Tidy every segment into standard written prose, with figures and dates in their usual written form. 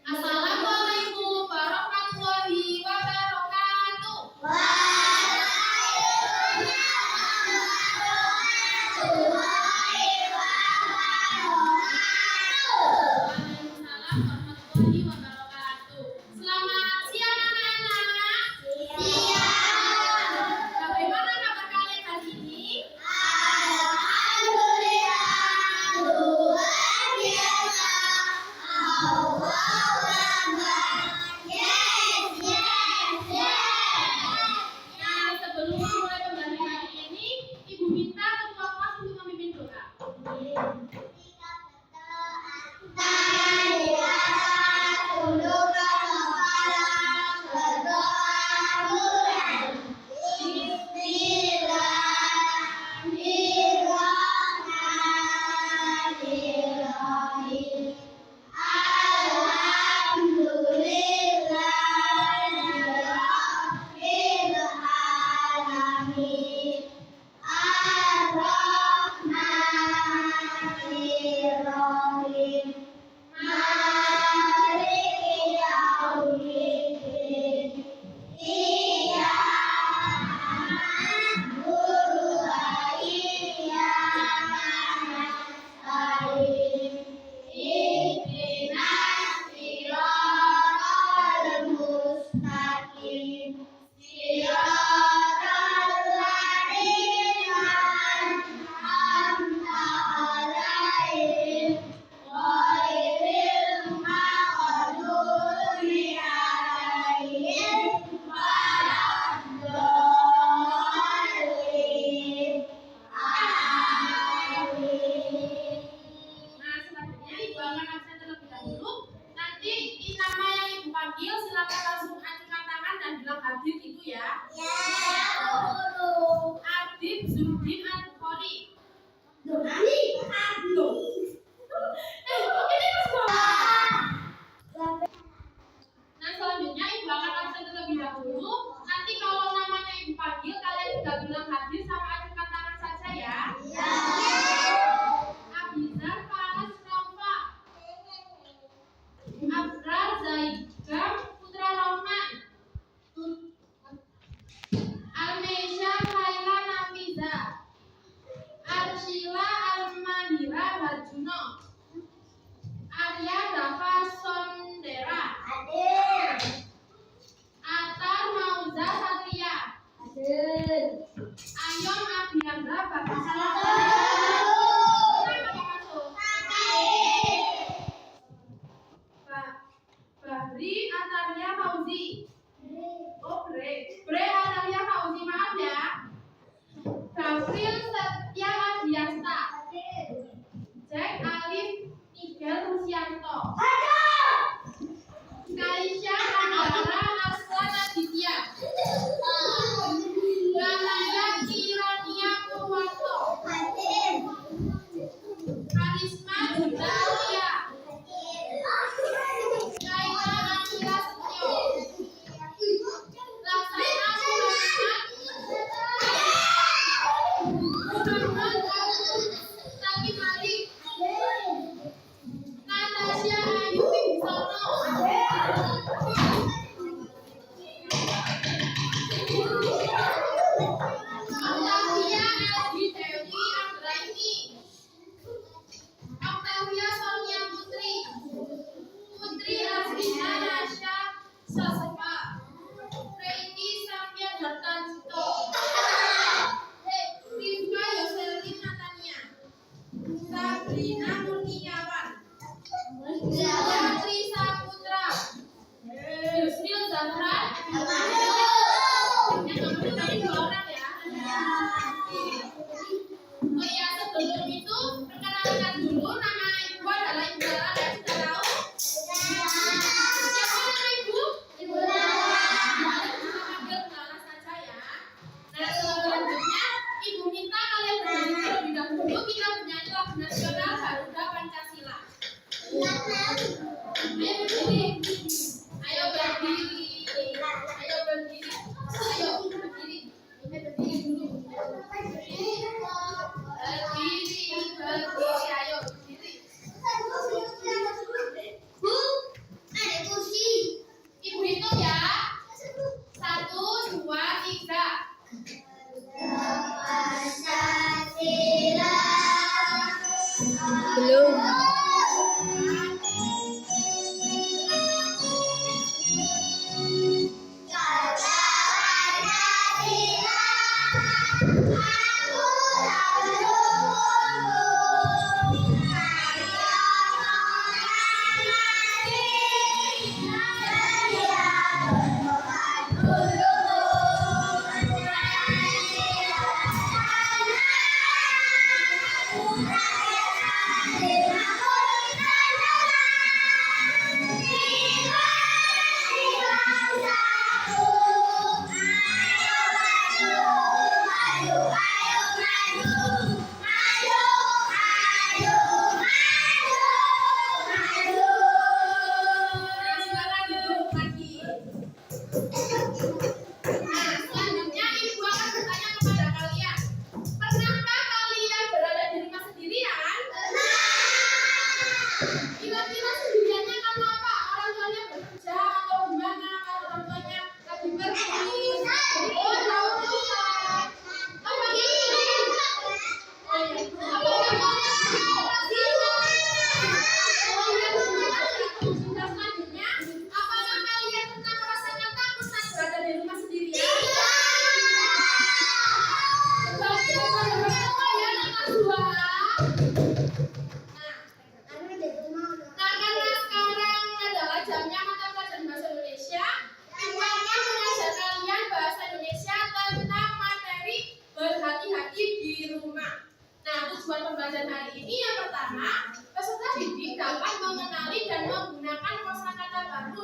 Assalamualaikum warahmatullahi wabarakatuh. Waalaikumsalam warahmatullahi wabarakatuh. Selamat siang anak-anak. Bagaimana kabar kalian hari ini? Nah, sebelum mulai pembelajaran hari ini, Ibu minta ketua kelas untuk memimpin doa. Nah, selanjutnya Ibu akan absen terlebih dahulu. Nanti nama yang Ibu panggil silakan langsung ajukan tangan dan bilang hadir gitu ya. Adib Zudin Al-Bukhari. Nah, selanjutnya Ibu akan absen terlebih dahulu. Nanti kalau namanya Ibu panggil, kalian juga bilang hadir sama ajukan tangan saja ya. Abizar Faras Rafa. Abrar Zaidam Putra Rahman. Almesha Laila Nafiza. Arshila Almahira Harjuno. Arya Dafa Sondera. Atar Mauza Satria. Ayom Abiyandra Bakasala. Bahri Atalia Fauzi. Oh, Bre Atalia Fauzi, maaf ya. Gavril Setia Adiasta. Jack Alif Nigel Rusianto. Kaisha Anggara Aslan Aditya. Gataya Kirania Purwanto. Karisma Judalia. Kaila Anila Setio. Laksana Muhammad Abdul Taki Malik. Natasha Ayu Wibsono. Octavia Elvi Dewi Anggraini. Octavia Sonia Putri. Putri Asrina Rasha Sasepa. Reini Samya Dartanjito. Rifka Yoselin Natania. Sabrina Murniawan. Yatri Saputra. Yusril Zahran. Yang nomor tadi 2 orang ya. Oh iya, sebelum itu perkenalkan dulu, nama Ibu adalah Ibu Lala, dan sudah tahu? Siapa nama Ibu? Ibu Lala. Panggil Bu Lala saja ya. Nah, selanjutnya Ibu minta kalian berdiri terlebih dahulu. Kita bernyanyi lagu nasional Garuda Pancasila. Ayo berdiri. Ayo berdiri. Ayo berdiri. Ayo berdiri. Berdiri dulu. Berdiri. Berdiri. Ayo berdiri. Bu,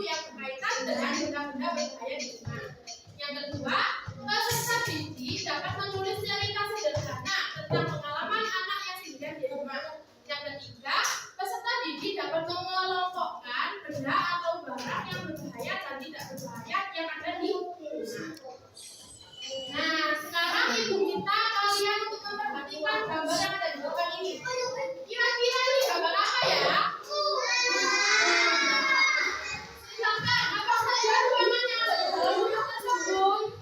yang berkaitan dengan benda-benda berbahaya di rumah. Yang kedua, peserta didik dapat menulis cerita sederhana tentang pengalaman anak yang singgah di rumah. Yang ketiga, peserta didik dapat mengelompokkan benda atau barang yang berbahaya dan tidak berbahaya yang ada di rumah. Nah, sekarang ibu minta kalian untuk memperhatikan gambar yang ada di belakang ini. Kira-kira ini gambar apa ya? Silakan, apa saja ruangan yang ada di dalam rumah tersebut?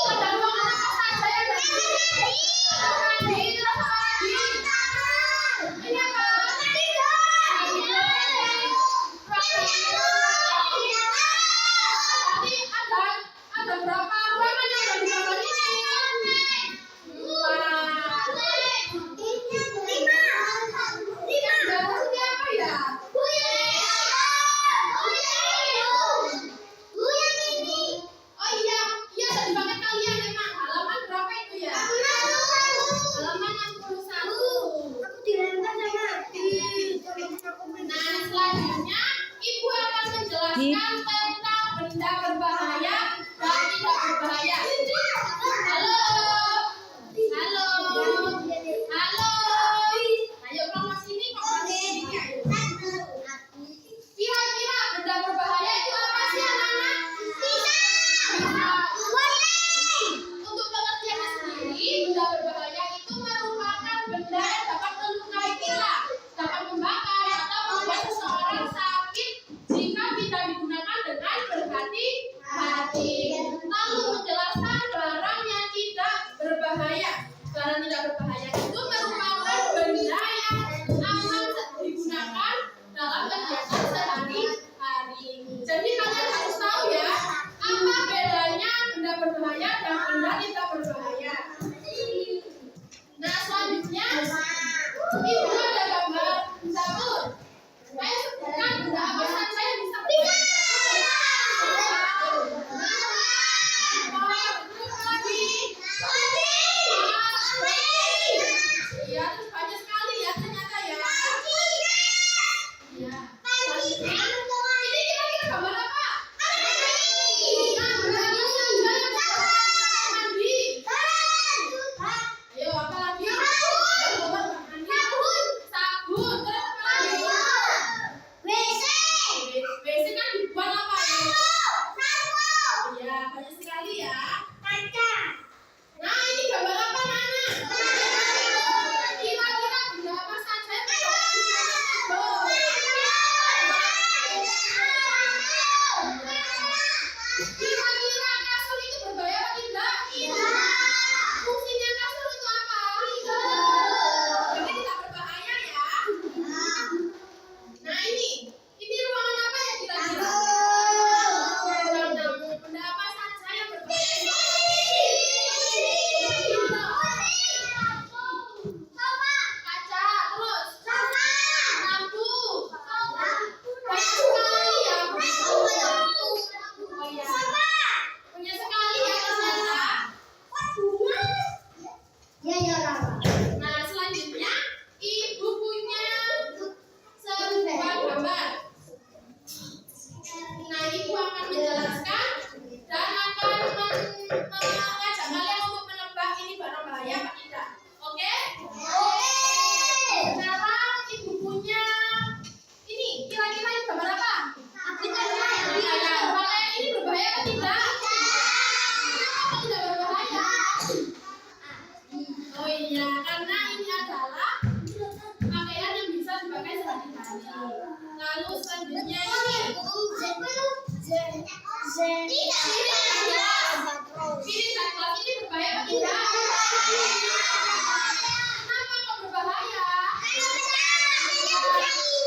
Ada ruangan apa saja yang ada di sini? Ini apa? Ada berapa ruangan yang ada di gambar ini? 4. Maksudnya apa ya? Oh iya, tadi pakai kalian memang. Halaman berapa itu ya? Halaman 61. Nah, selanjutnya Ibu akan menjelaskan tentang benda berbahaya dan tidak berbahaya. Halo. Ayo kelompok sini, kelompok sini. Kira-kira benda berbahaya itu apa sih anak-anak? Untuk pengertiannya sendiri, benda berbahaya itu merupakan benda yang dapat melukai kita, dapat membakar atau membuat seseorang sakit jika tidak digunakan dengan berhati-hati. Lalu menjelaskan barang yang tidak berbahaya. Barang tidak berbahaya itu merupakan benda yang aman digunakan dalam kegiatan sehari-hari. Jadi kalian harus tahu ya, apa bedanya benda berbahaya dan benda tidak berbahaya. Nah, selanjutnya Ibu ada gambar dapur. Ayo sebutkan benda apa saja yang bisa berbahaya. Iya, terus banyak sekali ya ternyata ya. Iya. Selanjutnya, ini kira-kira gambar apa? Nah, benda apa saja yang bisa mandi? Ayo, apa lagi? Sabun. Terus apa lagi? WC kan dibuat apa ya? Iya, banyak sekali ya. Nah, ini gambar apa, Nana? Kira-kira benda apa saja yang bisa sabun? Kira-kira kasur itu berbahaya atau tidak? Fungsinya kasur untuk apa? Jadi tidak berbahaya ya. Nah, ini ruangan apa ya kira-kira? Ruang tamu. Benda apa saja yang berbahaya? Kaca, terus lampu. Banyak sekali ya. Oh iya. Banyak sekali ya ternyata. Nah, selanjutnya Ibu punya sebuah gambar. Nah, Ibu akan menjelaskan dan akan mengajak kalian untuk menebak ini barang bahaya apa tidak. Oke? Sekarang Ibu punya ini. Kira-kira ini gambar apa? Pakaian ini berbahaya apa tidak? Kenapa tidak berbahaya? Oh iya, karena ini adalah pakaian yang bisa dipakai sehari-hari. Lalu selanjutnya ini piring dan gelas ini berbahaya apa tidak? Kenapa kok berbahaya?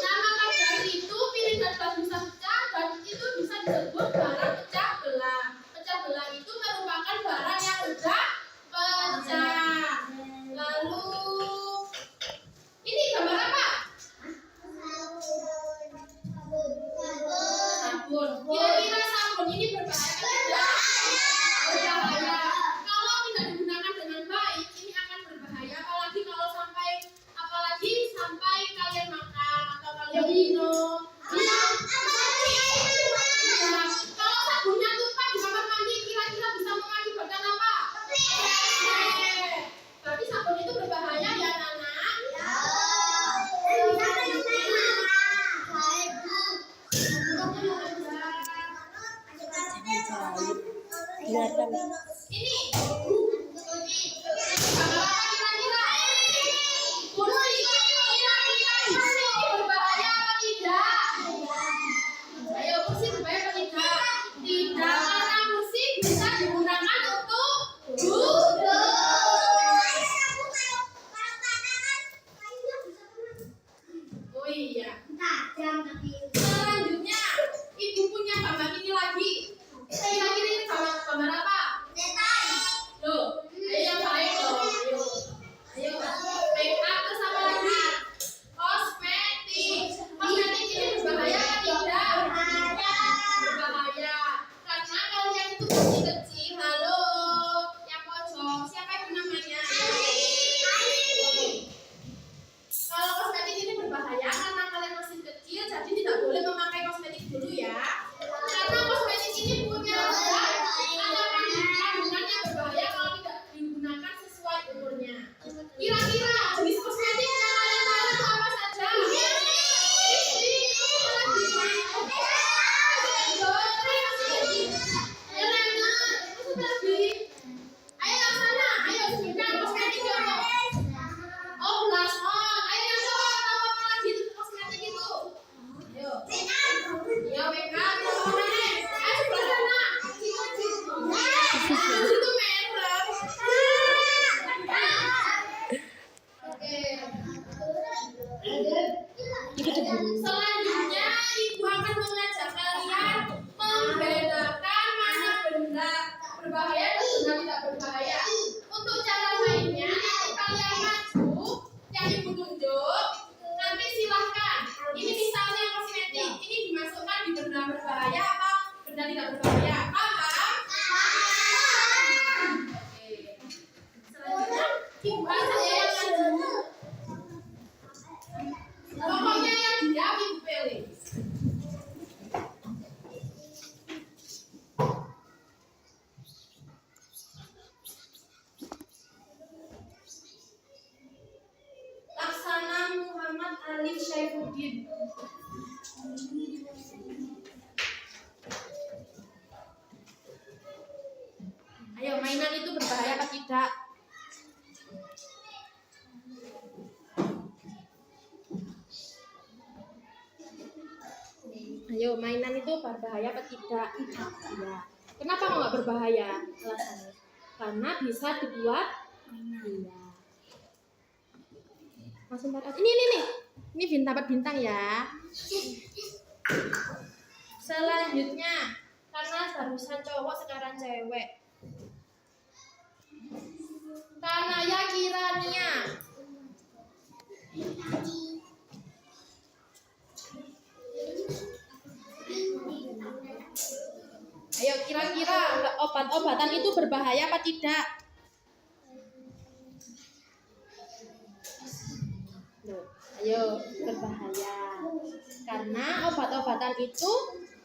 Nah, maka dari itu piring dan gelas bisa pecah dan itu bisa disebut barang pecah belah. Pecah belah itu merupakan barang yang sudah pecah. Lalu ini gambar apa? Sabun. Kira-kira sabun ini berbahaya atau tidak? Berbahaya. Kalau tidak digunakan dengan baik, ini akan berbahaya. Apalagi sampai kalian makan atau kalian Ayo minum. Iya. Iya. Kalau sabunnya tumpah di kamar mandi, kira-kira bisa mengakibatkan apa? Tapi sabun itu berbahaya ya, anak-anak? Biarkan. Ini. Kamar apa kira-kira? Kursi. Kursi berbahaya apa tidak? Ayo, kursi berbahaya apa tidak? Tidak, karena kursi bisa digunakan untuk duduk. Oh iya. Selanjutnya, ibu punya gambar ini lagi. Kira-kira ini gambar apa? Loh, ayo yang baik loh. Ayo. Make up terus apa lagi? Kosmetik. Kosmetik ini berbahaya apa tidak? Berbahaya. Karena kalian itu masih kecil. Halo, yang pojok. Siapa itu namanya? Kalau kosmetik ini berbahaya karena kalian masih kecil, jadi tidak boleh memakai kosmetik dulu ya. Karena kosmetik ini punya zat atau kandungan yang berbahaya kalau tidak digunakan sesuai umurnya. Kira-kira jenis kosmetik yang kalian tahu itu apa saja? Ayo yang sana, ayo sebutkan kosmetik apa? Oh, blush on. Ayo yang cowok tahu apa lagi itu kosmetik itu? Ayo. Ya, make up. Yang mana nih? Ayo sebelah sana. Itu merek. Oke. Selanjutnya, ibu akan mengajak kalian membedakan mana benda berbahaya dan benda tidak berbahaya. Untuk cara mainnya, kalian maju, yang ibu tunjuk, nanti silahkan. Ini misalnya kosmetik, ini dimasukkan di benda berbahaya apa benda tidak berbahaya. Paham? Oke. Selanjutnya, ibu ajak yang maju. Pokoknya yang diam ibu pilih. Laksana Muhammad Alif Syaifuddin. Ayo, mainan itu berbahaya apa tidak? Ayo, mainan itu berbahaya apa tidak? Iya. Kenapa kok nggak berbahaya? Alasannya. Karena bisa dibuat mainan. Iya. Langsung taruh. Ini nih. Ini bintang bintang ya. Selanjutnya, karena barusan cowok sekarang cewek. Kanaya Kirania. Ayo, kira-kira obat-obatan itu berbahaya apa tidak? Ayo, berbahaya. Karena obat-obatan itu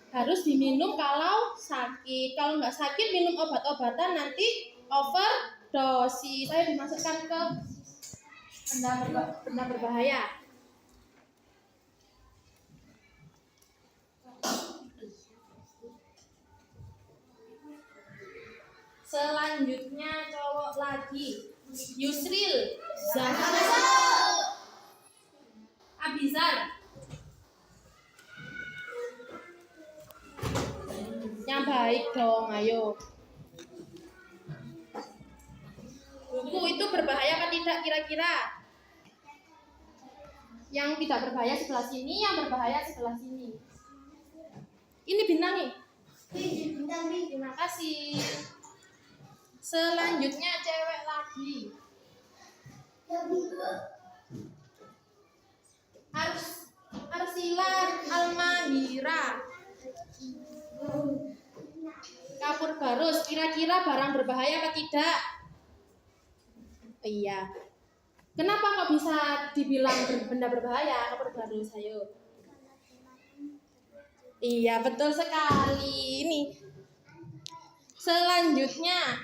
harus diminum kalau sakit. Kalau nggak sakit, minum obat-obatan nanti overdosis. Ayo dimasukkan ke benda berbahaya. Selanjutnya cowok lagi. Yusril Zahra Abizar. Yang baik dong, ayo. Buku itu berbahaya apa tidak kira-kira? Yang tidak berbahaya sebelah sini, yang berbahaya sebelah sini. Ini bintang nih. Terima kasih. Selanjutnya cewek lagi. Arsila Almahira. Kapur barus, kira-kira barang berbahaya apa tidak? Iya. Kenapa kok bisa dibilang benda berbahaya kapur barus? Ayo. Iya, betul sekali. Ini selanjutnya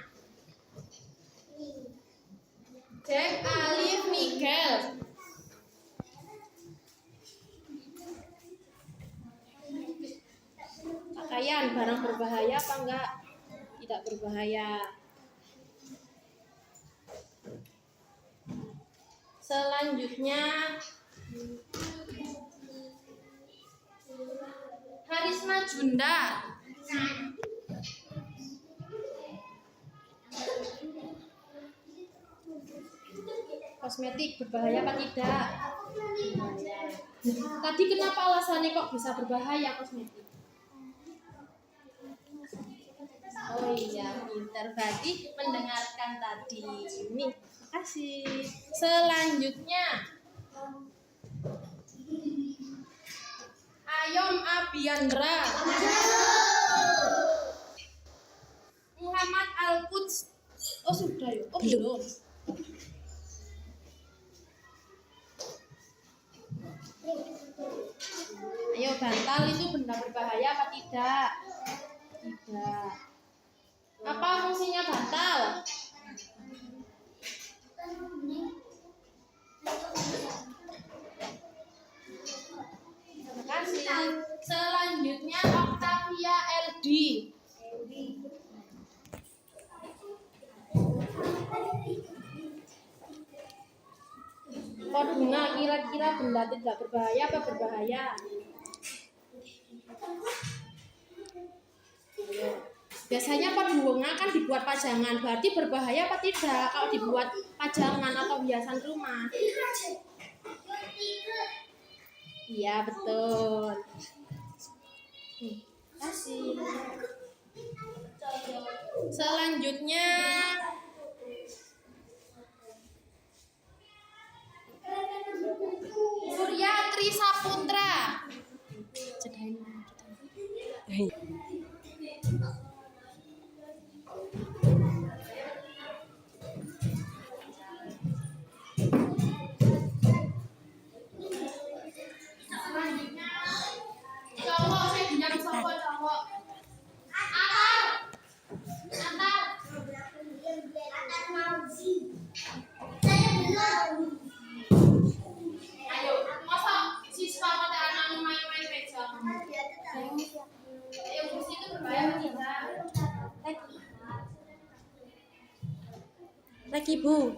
Jack, Alif, Miguel. Pakaian, barang berbahaya apa enggak? Tidak berbahaya. Selanjutnya Harisma Junda. Kosmetik berbahaya apa tidak? Berbahaya. Tadi kenapa alasannya kok bisa berbahaya kosmetik? Oh iya, pintar. Berarti mendengarkan tadi. Ini, makasih. Selanjutnya Ayom Abiandra. Muhammad Al-Quds. Oh sudah ya? Oh belum. Ayo, bantal itu benda berbahaya apa tidak? Tidak. Apa fungsinya bantal? Terima kasih. Selanjutnya Octavia LD. Pot bunga kira-kira benda tidak berbahaya apa berbahaya? Biasanya pot bunga kan dibuat pajangan, berarti berbahaya apa tidak kalau dibuat pajangan atau hiasan rumah? Iya, betul. Kasih. Selanjutnya Surya Trisaputra. Selanjutnya cowok, saya bilang cowok. Atar. Ayo, masa siswa pada anak main-main pegang. Ayo, kursi itu berbahaya apa tidak? Lagi Bu.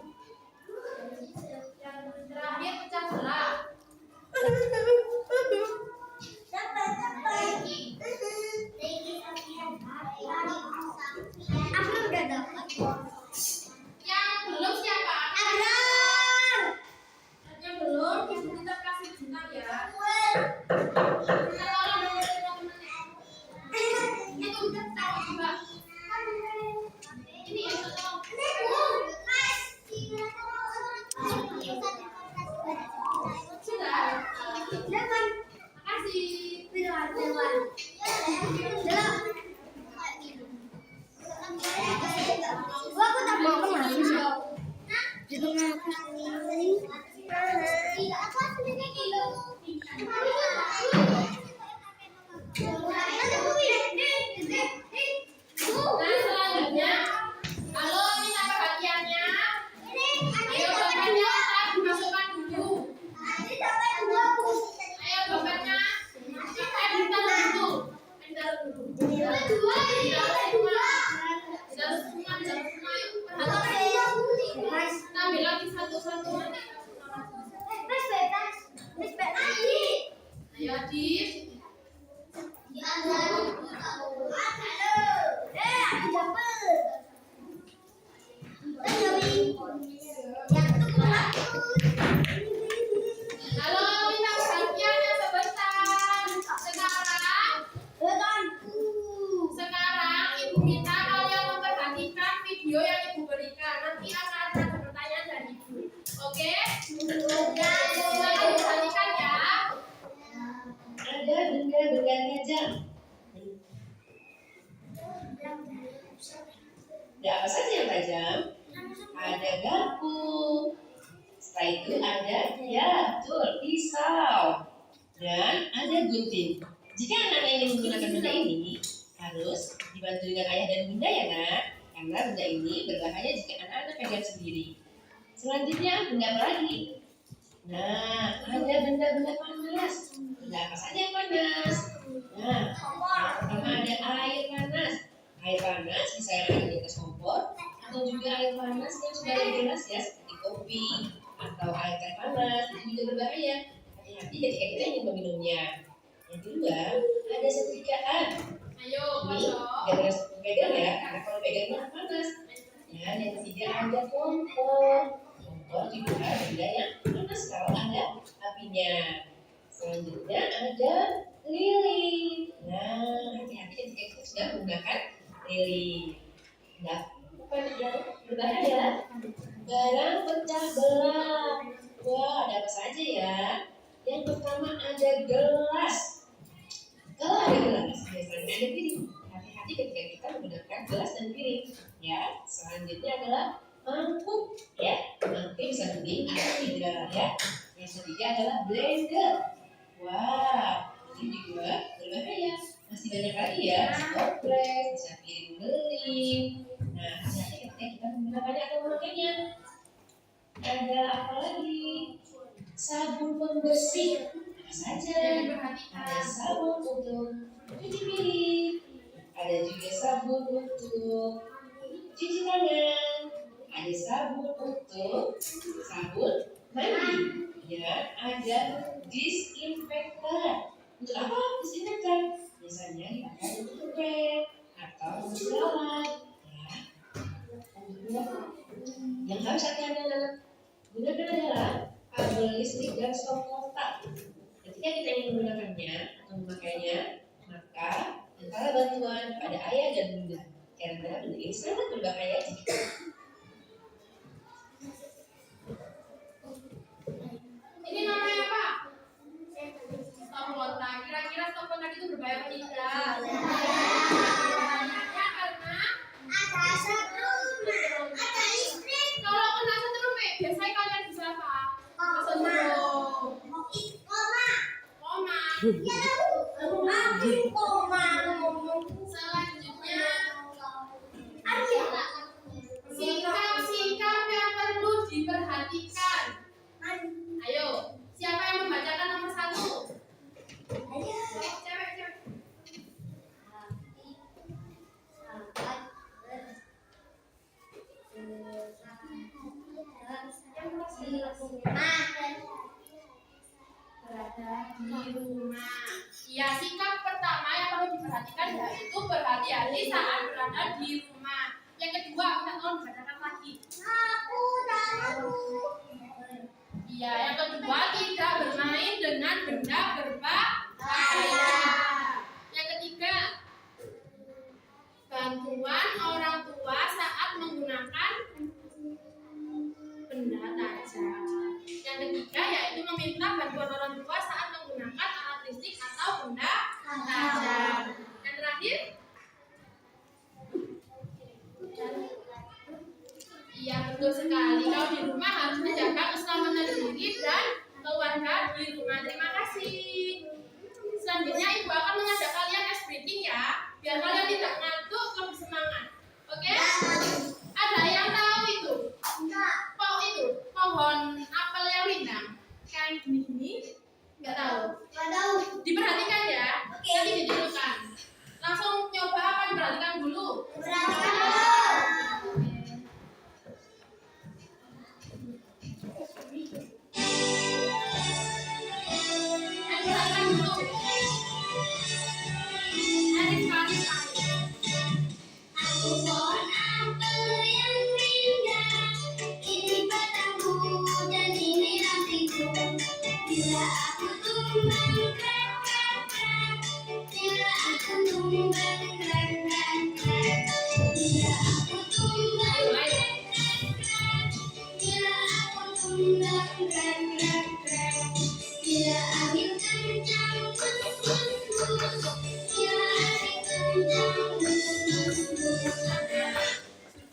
Terakhir pecah belah. Yang belum siapa? Yang belum, kita kasih bintang ya. Kita tolong teman-teman. Itu tahu juga. Ini yang tolong. Sudah. Makasih. Aku tak mau kemana sih? Di tengah. Nah, selanjutnya, halo, minta perhatiannya. Ayo, dompetnya dimasukkan dulu. Ayo, dompetnya. Ditaruh dulu. Ditaruh semua. Kita ambil lagi satu-satu. Ayo, Adit. Halo, minta perhatiannya sebentar. Sekarang Ibu minta kalian memperhatikan video yang Ibu berikan. Nanti akan ada pertanyaan dari Ibu. Oke? Silakan diperhatikan ya. Ada benda-benda tajam. Ada apa saja yang tajam? Ada garpu. Setelah itu ada, ya betul, pisau. Dan ada gunting. Jika anak-anak ingin menggunakan benda ini, harus dibantu dengan ayah dan bunda ya nak, karena benda ini berbahaya jika anak-anak pegang sendiri. Selanjutnya benda apa lagi? Nah, ada benda-benda panas. Benda apa saja yang panas? Nah, yang pertama ada air panas. Air panas bisa yang ada di atas kompor, atau juga air panas yang sudah ada di gelas ya, seperti kopi atau air teh panas. Itu juga berbahaya. Hati-hati ketika kita ingin meminumnya. Yang kedua, ada setrikaan. Ayo, Ini kosong. gak harus pegang ya, karena kalau pegang itu panas. Ya, yang ketiga ada kompor. Kompor juga benda yang panas kalau ada apinya. Selanjutnya ada lilin. Nah, hati-hati ketika kita sudah menggunakan lilin. Nah, bukan yang berbahaya. Barang pecah belah. Wah, ada apa saja ya? Yang pertama ada gelas. Kalau ada gelas, biasanya ada piring. Hati-hati ketika kita menggunakan gelas dan piring. Ya, selanjutnya adalah mangkuk. Ya, mangkuk bisa bening atau tidak. Ya, yang ketiga adalah blender. Wah, ini juga berbahaya. Masih banyak lagi ya, bisa toples, bisa piring beling. Nah, hati-hati ketika kita menggunakannya atau memakainya. Ada apa lagi? Sabun pembersih. Apa saja? Ada sabun untuk cuci piring, ada juga sabun untuk cuci tangan, ada sabun untuk sabun mandi, ya, ada disinfektan. Untuk apa disinfektan? Biasanya dipakai untuk spray atau untuk perawat, ya. Yang harus anak-anak gunakan adalah kabel listrik dan stop kontak. Ketika kita ingin menggunakannya atau memakainya, maka mintalah bantuan pada ayah dan bunda, karena benda ini sangat berbahaya jika Ini namanya apa? Stop kontak. Kira-kira stop kontak itu berbahaya apa tidak? Berbahaya karena Ada setrum, ada listrik. kalau kena setrum, biasanya kalian bisa apa? Setrum. Koma. Koma. Ya tahu. Aku koma. Selanjutnya, Ada. sikap-sikap yang perlu diperhatikan. Ayo, siapa yang membacakan nomor 1? Cewek. Berada di rumah. Ya, sikap pertama yang perlu diperhatikan yaitu berhati-hati saat berada di rumah. Yang kedua, kita tolong dibacakan lagi. Aku tahu. Iya, yang kedua tidak bermain dengan benda berbahaya. Yang ketiga, bantuan orang tua saat menggunakan benda tajam. Yang ketiga yaitu meminta bantuan orang tua saat menggunakan alat listrik atau benda tajam. Yang terakhir, iya betul sekali. Kalau di rumah harus menjaga keselamatan diri dan keluarga di rumah. Terima kasih. Selanjutnya ibu akan mengajak kalian ice breathing ya, biar kalian tidak ngantuk, lebih semangat. Oke? Ada yang tahu itu? Pohon apel yang rindang, kayak gini-gini? Nggak tahu. Diperhatikan ya. Oke. Nanti ditirukan. Langsung nyoba apa diperhatikan dulu.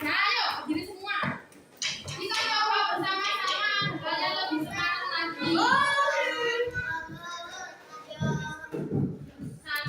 Ayo, berdiri semua. Kita coba bersama-sama supaya lebih semangat lagi. 1,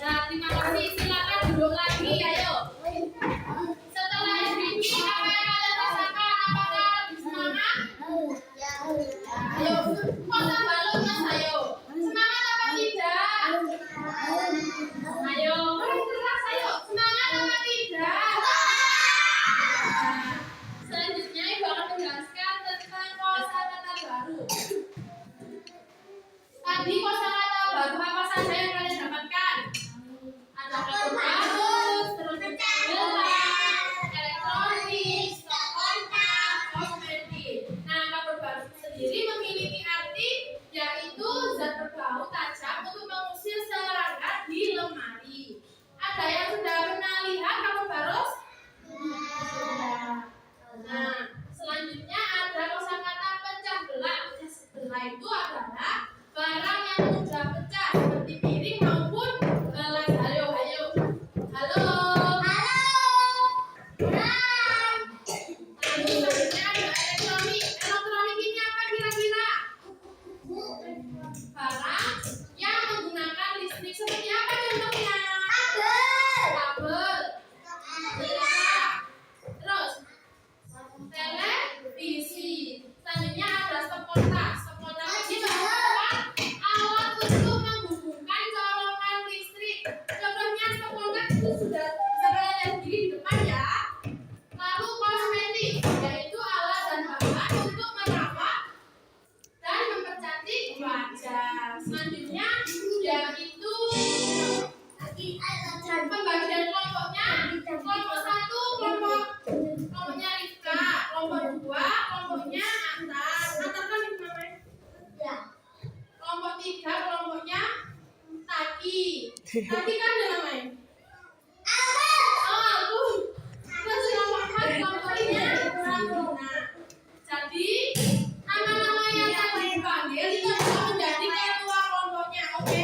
Nah, terima kasih. Silakan duduk lagi, ayo. Setelah SBB, apa yang kalian rasakan? Apakah lebih semangat? Ayo, kota balonnya, ayo. Semangat apa tidak? Ayo, keras, ayo. Semangat apa tidak? Nah, selanjutnya Ibu akan menjelaskan tentang kosakata baru. Tadi kosakata baru apa saja yang kalian dapatkan? Ada kata bagus, terus gelas, elektronik, kontak, kosmetik. Nah, kata baru sendiri memiliki arti yaitu zat berbau tajam untuk mengusir serangga di lemari. Ada yang sudah pernah lihat kamu barus? Nah, selanjutnya ada kosakata pecah belah. Pecah belah itu adalah barang yang mudah pecah seperti piring maupun gelas. Ayo, ayo. Halo. Selanjutnya ada elektronik. Elektronik ini apa kira-kira? Barang yang menggunakan listrik seperti apa contohnya? Kabel. Terus televisi. Selanjutnya ada stop-kontak. Stop-kontak ini merupakan alat untuk menghubungkan colokan listrik. Contohnya stop-kontak itu sudah bisa kalian lihat sendiri di depan ya. Lalu kosmetik yaitu alat dan bahan untuk merawat dan mempercantik wajah. Selanjutnya yaitu pembagian kelompoknya. Kelompok 1 kelompoknya Rifka, kelompok 2 kelompoknya Antar. Antar kan itu namanya? Kelompok 3 kelompoknya Taki. Taki kan ada namanya? Oh, aku. Terus kelompok 4 kelompoknya Sabrina. Jadi nama-nama yang tadi dipanggil itu adalah menjadi ketua kelompoknya, oke?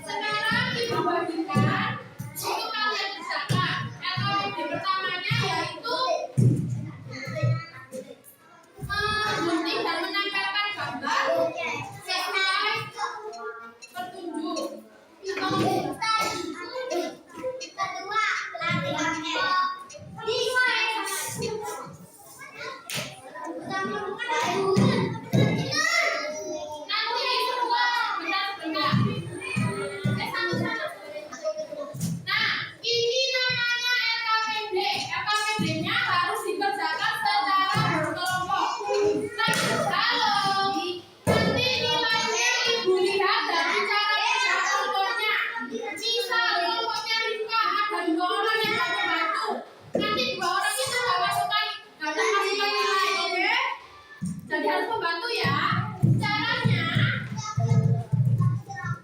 Sekarang Ibu bagikan untuk kalian kerjakan. LKPD pertamanya yaitu gunting dan menempelkan gambar sesuai petunjuk. Nanti semua benar-benar. Nah, ini namanya LKPD. LKPD-nya harus dikerjakan secara berkelompok. Nah, kalau nanti nilainya Ibu lihat dari cara kerja kelompoknya. Misal kelompoknya Rifka ada 2 orang yang bantu. Nanti 2 orang itu nggak masukkan nilai, oke? Jadi harus membantu ya. Caranya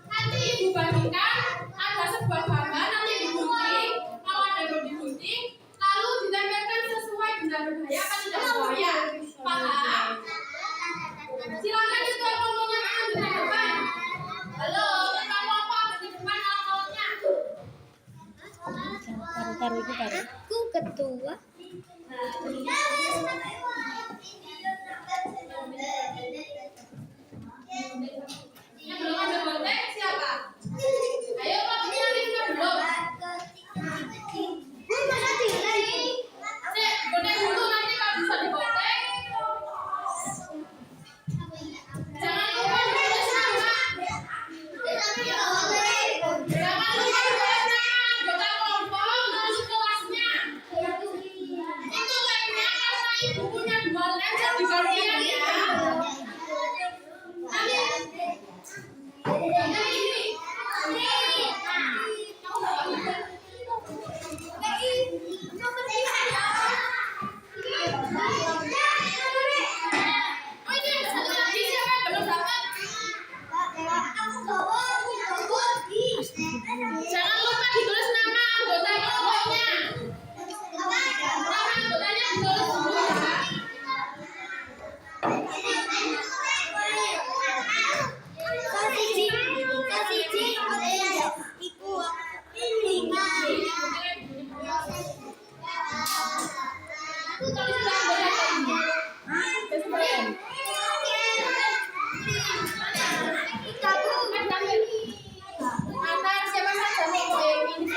nanti Ibu bandingkan ada sebuah gambar nanti digunting. Kalau ada yang digunting, lalu ditempelkan sesuai benda berbahaya apa tidak berbahaya. Paham? Silakan ketua kelompoknya maju ke depan. Halo, ketua kelompok di depan kelompoknya. Taruh itu taruh. Aku ketua. Yang belum ada botek siapa? Ayo kelompoknya Rifka belum. Cek, botek dulu nanti kalau bisa dibotek. Jangan lupa ditulis nama. Jangan lupa ditulis nama anggota kelompok lalu kelasnya. Itu lainnya karena Ibu punya 2 lem jadi gantian ya. Kalau sudah berapa? Antar siapa saja mau ini.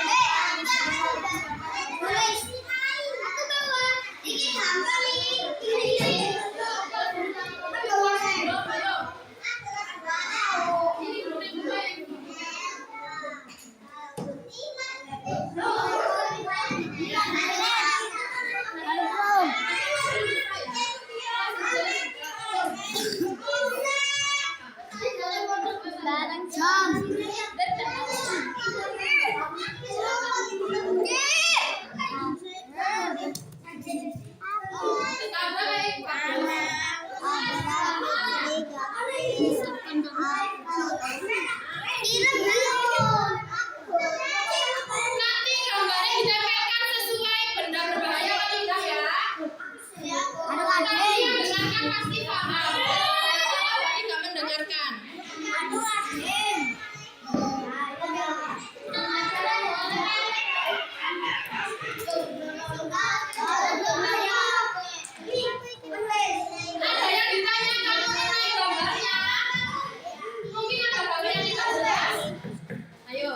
Barang jam. Nanti gambarnya ditempelkan sesuai benda berbahaya atau tidak ya? Nanti yang mendengarkan pasti paham. Saya berarti nggak mendengarkan. Ada yang ditanyakan mengenai gambarnya? Mungkin ada gambar yang tidak jelas. Ayo.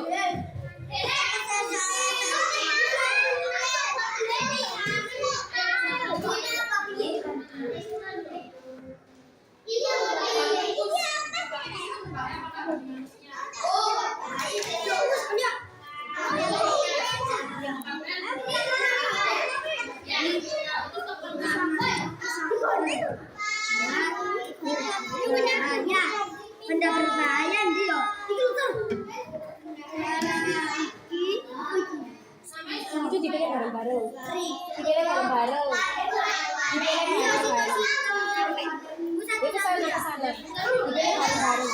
Benda berbahaya dia. Itu dipilih bareng-bareng. Dipilih bareng-bareng. Itu saya udah kesana. Dipilih bareng-bareng.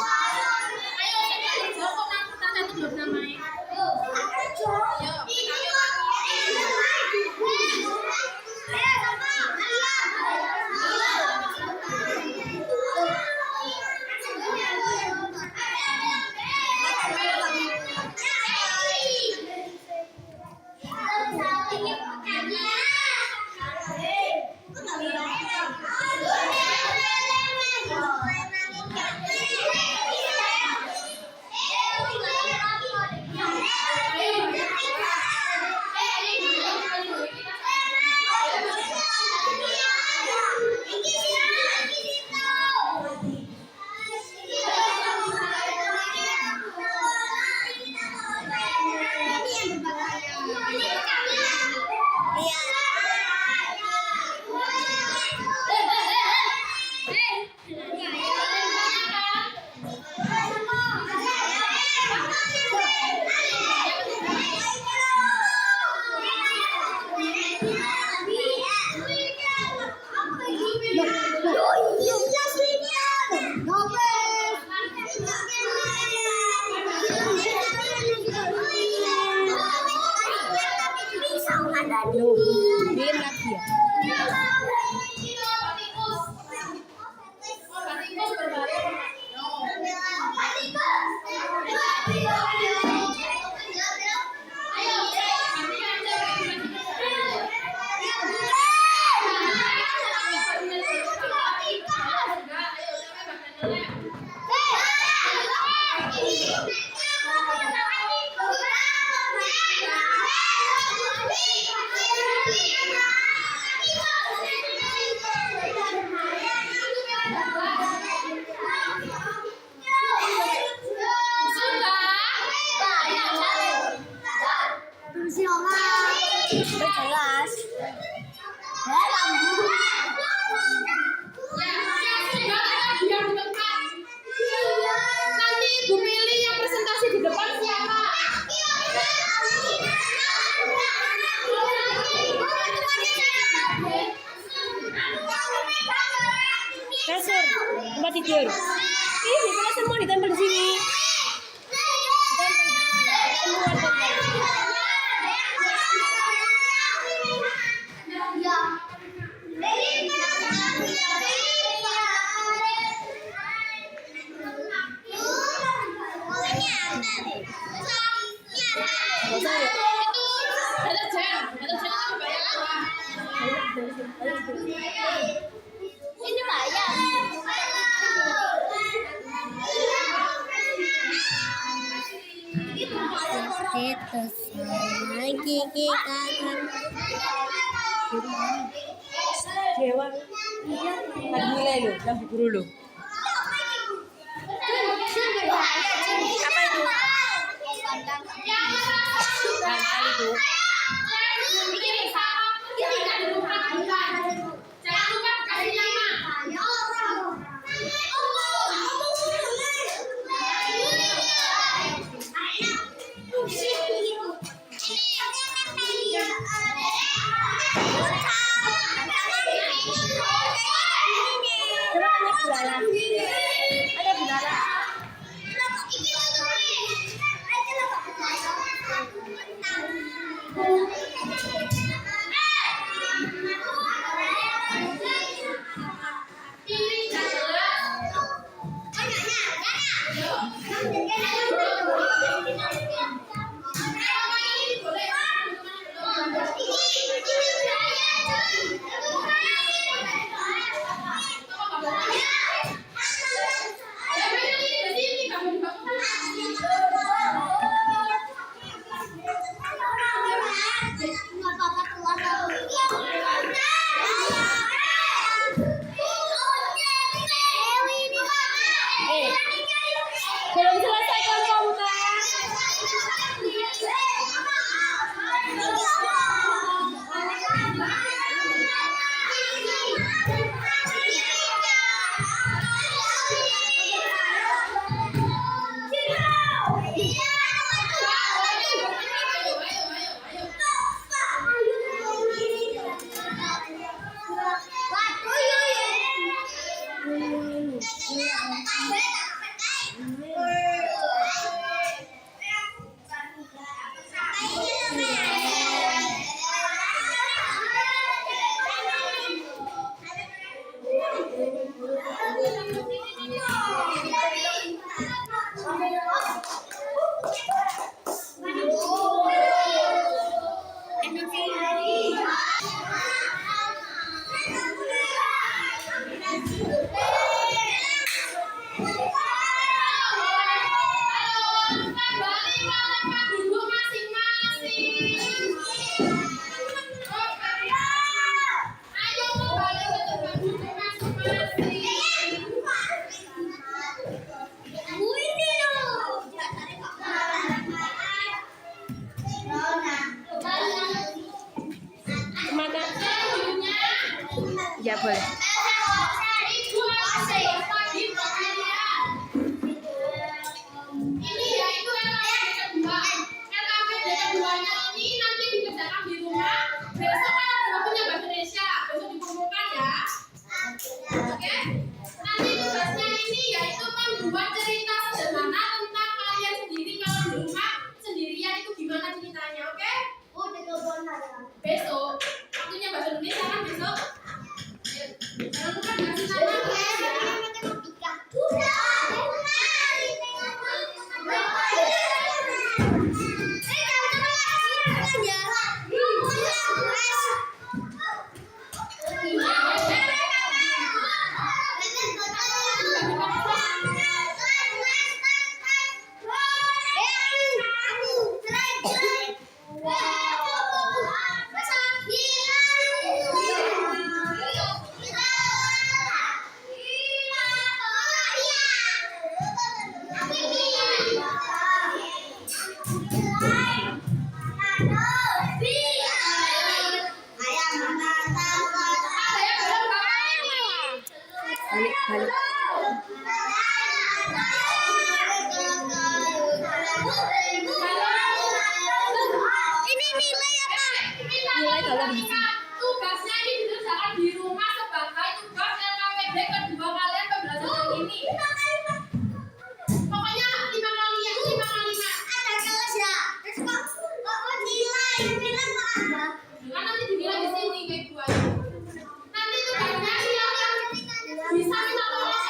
Ayo saya jawab kok nanti itu belum namanya. Belum lagi ya. Jelas. Nanti Ibu pilih yang presentasi di depan siapa? Kasur, tempat tidur. Ini mana semua ditempel di sini. Itu deterjen itu berbayar apa? Ini bayar. Kita lagi kita akan Dewa. Lagi nilai lo, lagi guru lo. Apa itu? Bantal itu. Jangan lupa kasih nama. Coba tanya bulanan. Ada bulanan. Pilih adalah Belum selesai kamu kan? Kemana? Ya boleh. Ini yaitu LKPD kedua. LKPD keduanya ini nanti dikerjakan di rumah. Besok kan ada waktunya bahasa Indonesia. Besok dikumpulkan ya. Oke? Nanti tugasnya ini yaitu membuat cerita sederhana tentang kalian sendiri kalau di rumah sendirian itu gimana ceritanya, oke? Besok waktunya bahasa Indonesia kan besok. Jangan lupa dikasih nama. Balik, balik. Ini nilai apa? Nilai kalau di sini. Tugasnya ini dikerjakan di rumah sebagai tugas LKPD kedua kalian pembelajaran ini. Pokoknya 5 kali ya, 5 kali 5. Ada kelas ya. Terus kok nilai apa? Kan nanti dinilai di sini kayak gua. Nanti tugasnya silakan bisa minta tolong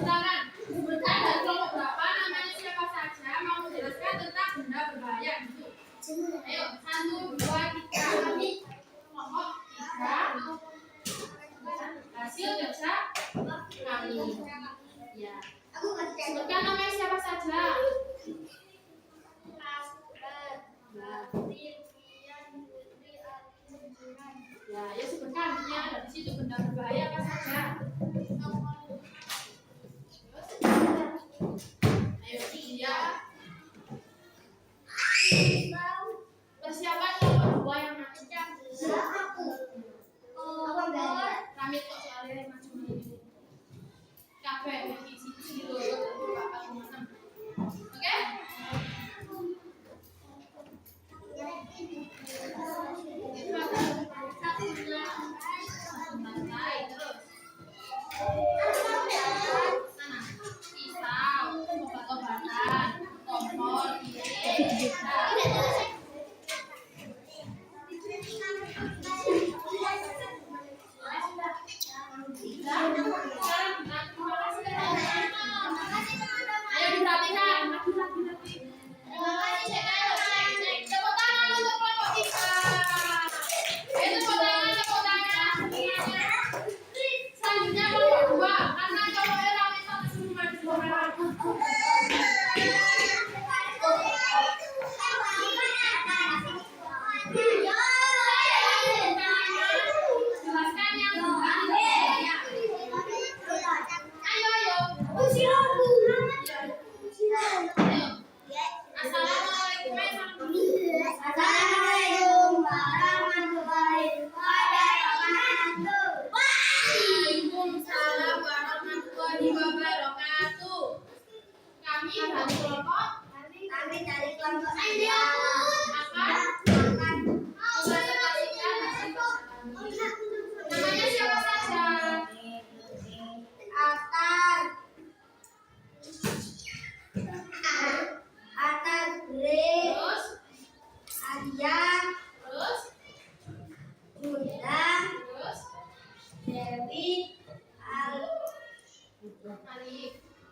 tangan. Berkata dari kelompok berapa, namanya siapa saja, mau menjelaskan tentang benda berbahaya gitu. Ayo, 1, 2, 3. Kelompok 3. Hasil kerja kami. Ya. Sebutkan namanya siapa saja. Ya, ya sebutkan ya dari situ benda berbahaya apa saja. Ayo dia. Persiapan kelompok 2 yang nanti. Ramit kok soalnya macam ini. Kafe di sini dulu Bapak teman-teman. Oke? Santai terus. Sana. Pisau, obat-obatan, kompor, piring. Ayo diperhatikan. Terima kasih. Tepuk tangan untuk kelompok 3. Tepuk tangan. Selanjutnya kelompok 2. Karena kelompok ramai satu semua. Jelaskan yang berbahaya. Ayo. Ayo. Assalamualaikum. Assalamualaikum warahmatullahi wabarakatuh. Waalaikumsalam warahmatullahi wabarakatuh. Kami dari kelompok Saya akan mempresentasikan hasil peserta. Namanya siapa saja? Atas Bre, Terus, Arya, terus, Bunda, terus, Dewi, Ali.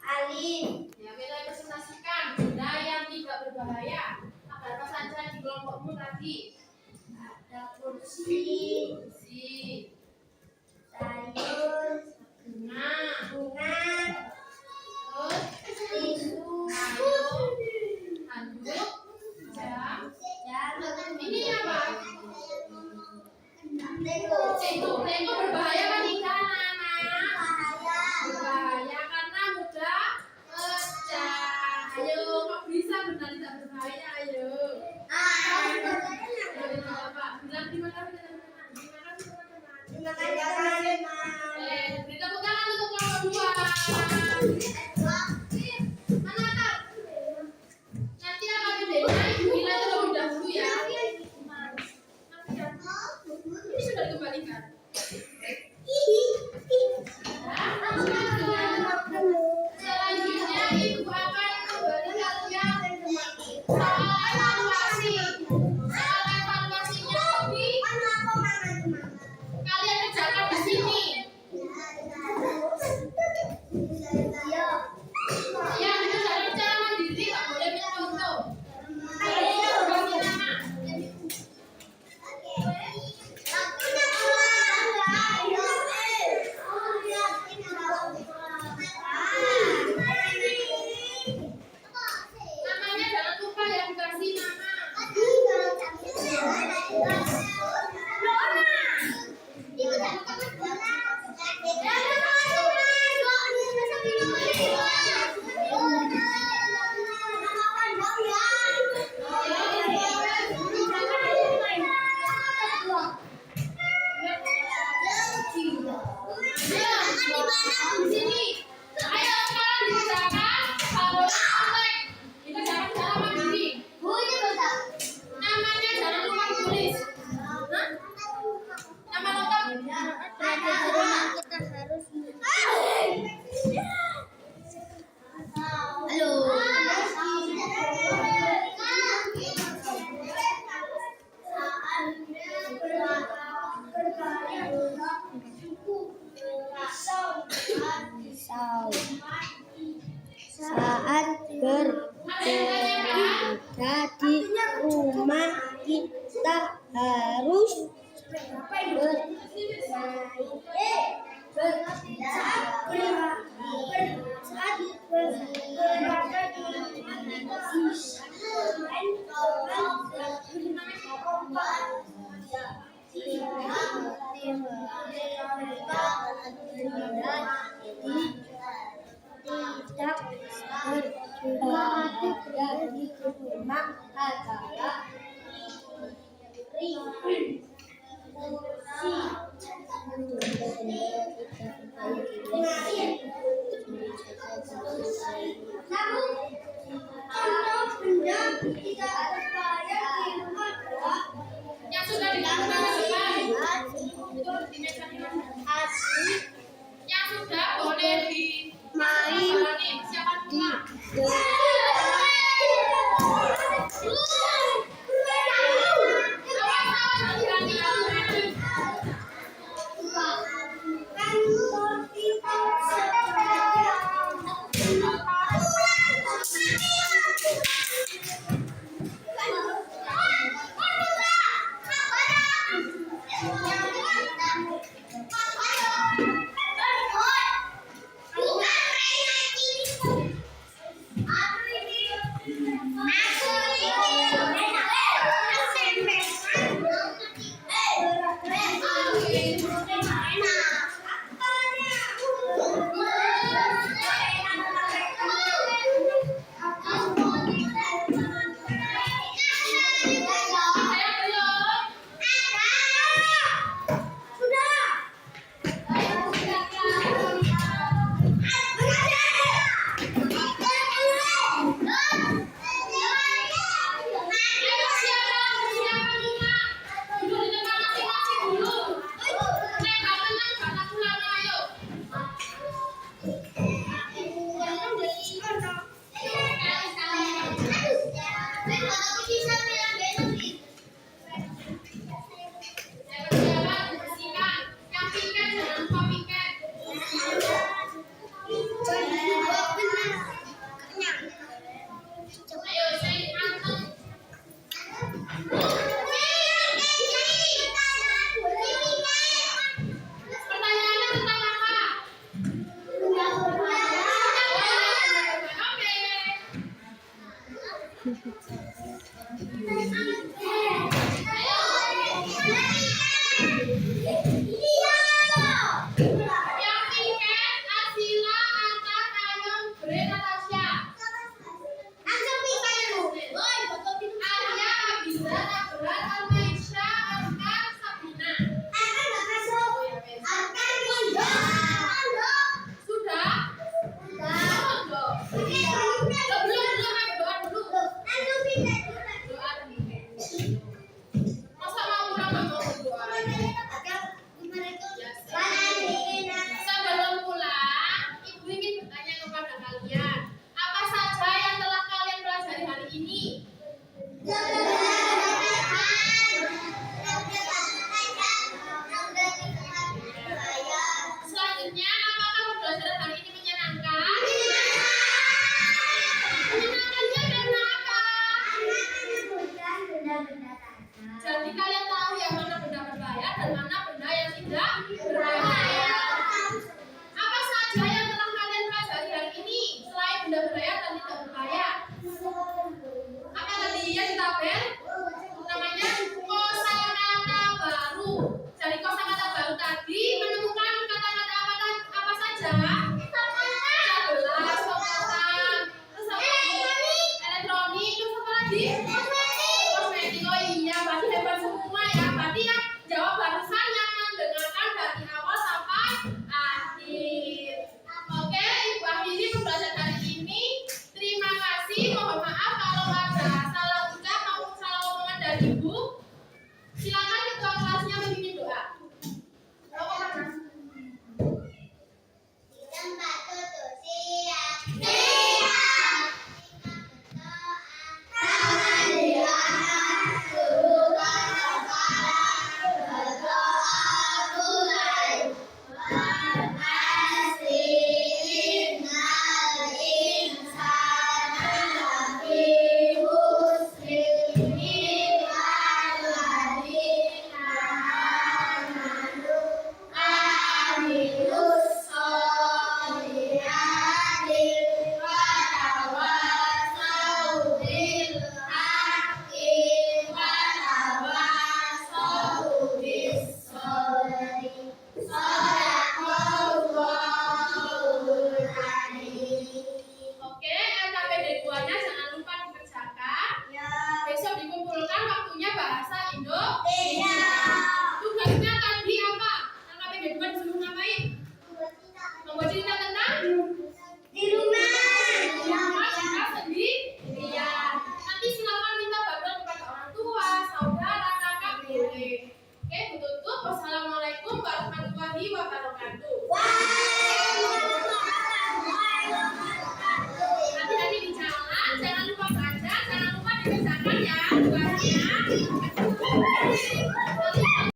Ali, Ya, kita presentasikan benda yang tidak berbahaya. Ada apa saja di kelompokmu tadi? ada kursi, sayur, bunga, bunga, terus, tisu, handuk, jam. jam, Ini apa? Lego, Lego berbahaya kan tidak, anak? bahaya, Berbahaya karena mudah pecah. Ayo, kok bisa benda tidak berbahaya? Ayo. Ayo, apa? Bilang terima kasih teman-teman. Terima kasih teman-teman. terima kasih teman-teman. Beri tepuk tangan untuk kelompok 2. Mana tak? Nanti akan bedanya Ibu Ina terlebih dahulu ya. Ini sudah dikembalikan. Selanjutnya Ibu akan memberi kalian soal evaluasi. Soal evaluasinya tapi kalian kerjakan di sini. Ya, itu secara mandiri, nggak boleh minta foto. Bagi nama. Namanya jangan lupa ya dikasih nama. Di sini. Ayo sekarang dikerjakan harus kontak. Dikerjakan secara mandiri. Namanya jangan lupa ditulis. Hah? Nama lengkap? saat berada di rumah kita harus tidak berada di rumah adalah Yang sudah dilakukan adalah di meja yang sudah boleh diulangi. Siapa dulu? Yang piket jangan lupa piket.